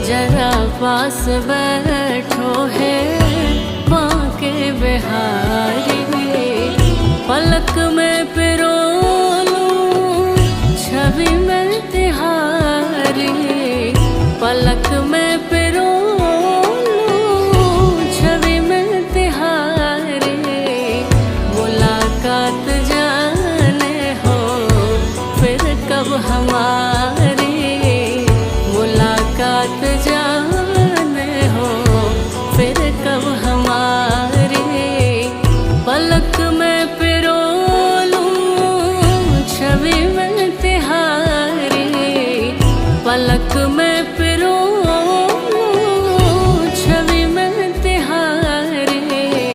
जरा पास बैठो है बांके बिहारी, पलक में पिरो लूं छवि में तिहारी, पलक में पिरो लूं छवि में तिहारी। मुलाकात जाने हो फिर कब हमारी।